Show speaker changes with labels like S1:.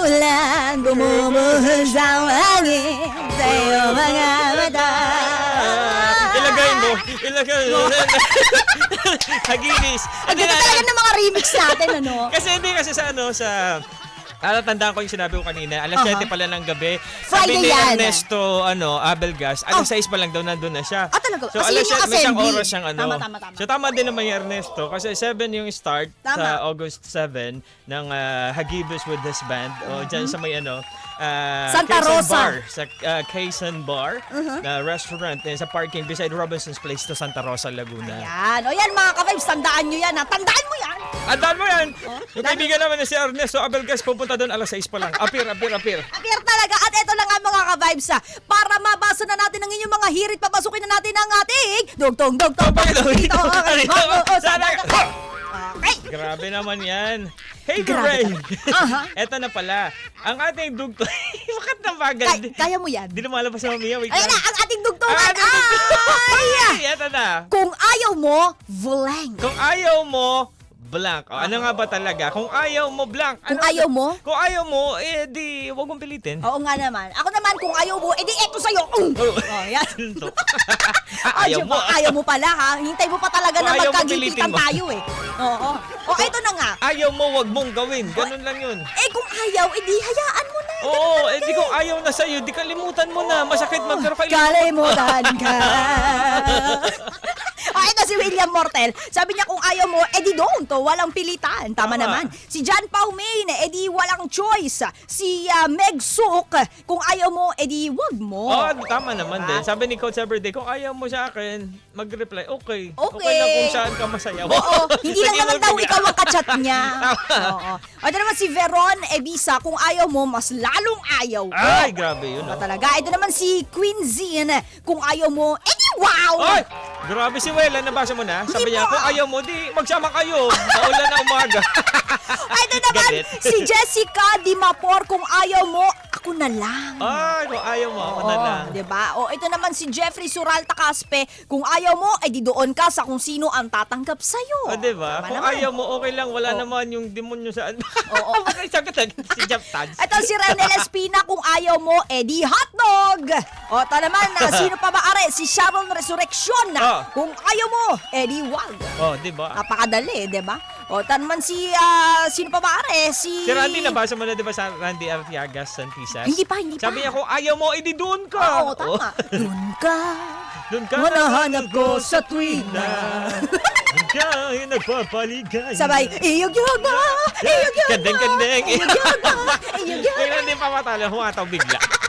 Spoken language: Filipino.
S1: ulan bumubuhos ang hangin sa iyong mga mata.
S2: Ilagay mo. Haginis.
S1: Ang ganda talaga ng mga remix natin, ano?
S2: Kasi sa tandaan ko yung sinabi ko kanina, alas 7 pala ng gabi.
S1: Friday
S2: Sabi ni
S1: yan.
S2: Ernesto, Abelgas, alas 6 pa lang daw nandun na siya.
S1: Talaga?
S2: So,
S1: Kasi
S2: alas
S1: yun yung
S2: 7, may isang
S1: assembly.
S2: oras siyang
S1: Tama.
S2: So, tama din naman yung Ernesto. Kasi 7 yung start
S1: Tama.
S2: sa August 7 ng Hagibis with his band. O, dyan sa may
S1: Santa
S2: Quezon
S1: Rosa.
S2: Bar. Sa Quezon Bar na restaurant sa parking beside Robinson's Place to Santa Rosa, Laguna.
S1: Yan. O yan mga ka-vibes, tandaan nyo yan, ha? Tandaan mo yan!
S2: Andaan mo yan! Yung kaibigan naman na si Ernesto Abelgas pupunta doon alas 6 pa lang. Appear.
S1: Appear talaga. At ito lang nga mga ka-vibes, ha? Para mabasa na natin ang inyong mga hirit, papasukin na natin ang ating dugtong. Okay.
S2: Grabe naman yan. Hey,
S1: Grabe
S2: Ray!
S1: Aha.
S2: Eto na pala. Ang ating dugtong... Bakit na bagal?
S1: Kaya mo yan.
S2: Di lumalabas sa mamiya. Wait
S1: Ayan na,
S2: lang.
S1: ang ating dugtungan ay...
S2: Eto na.
S1: Kung ayaw mo, blank.
S2: Kung ayaw mo, blank. O, ano nga ba talaga? Kung ayaw mo, blank.
S1: Kung ayaw mo?
S2: Kung ayaw mo, di wag mong pilitin.
S1: Oo nga naman. Ako naman, kung ayaw mo, edi eto sa'yo. Oh, yan.
S2: Ito.
S1: Ayaw mo. Ayaw mo pala, ha? Hintay mo pa talaga
S2: Kung
S1: na
S2: ayaw mo,
S1: magkagipitan
S2: pilitin mo.
S1: tayo, eh. Oo. O, eto na nga.
S2: Ayaw mo, wag mong gawin. Ganun lang yun.
S1: Kung ayaw, edi hayaan mo na.
S2: Oo, di kung ayaw na sa'yo, di kalimutan mo na. Masakit man, pero
S1: Kalimutan ka. Ito si William Mortel. Sabi niya kung ayaw mo, edi don't. Walang pilitan. Tama naman. Si John Paumain, edi walang choice. Si Meg Suk, kung ayaw mo, edi wag mo.
S2: Oo, tama naman din. Sabi ni Coach Everyday, kung ayaw mo sa akin, mag-reply, okay.
S1: Okay.
S2: Na kung saan ka masaya.
S1: Oo, hindi lang
S2: Sige,
S1: naman daw
S2: magbigay.
S1: ikaw ang kachat niya. Oo. Ito naman si Veron Ebisa, kung ayaw mo, mas lalong ayaw ko.
S2: Ay, grabe yun.
S1: Ba talaga? Ito naman si Queen Zin, kung ayaw mo, edi wow!
S2: Ay! Grabe si Wela, nabasa mo na? Sabi niya,
S1: po.
S2: kung ayaw mo, di magsama kayo. Maulan na umaga.
S1: Ito naman
S2: Galit.
S1: si Jessica Dimapor, kung ayaw mo, ako na lang.
S2: Ay, kung ayaw mo, ako na lang.
S1: Diba? O ito naman si Jeffrey Suralta Caspe, kung ayaw mo, ay di doon ka sa kung sino ang tatanggap sa'yo.
S2: O, diba?
S1: Tama
S2: Kung
S1: naman.
S2: ayaw mo, okay lang. Wala
S1: Oo.
S2: naman yung demonyo saan.
S1: Oo.
S2: Sagot agad si Jeff Tads.
S1: Ito si Renel Espina, kung ayaw mo, edi hotdog. O ito naman, sino pa ba are? Si Sharon Resurrection, kung ayaw mo, edi wag.
S2: Oh, diba?
S1: Napakadali, diba? O ito naman si, sino pa ba are?
S2: Si Randy, nabasa mo na diba sa Randy Artiagas Santisas?
S1: Hindi pa.
S2: Sabi niya, kung ayaw mo, edi doon ka.
S1: Oo, tama. Doon ka.
S2: Doon ka.
S1: Manahanap ko sa tuwing na.
S2: Doon ka, yung nagpapaligay.
S1: Sabay, iyog-yoga, iyog-yoga,
S2: Kandeng-kandeng.
S1: iyog-yoga, iyog-yoga.
S2: Kaya hindi pa matalo, humataw bigla.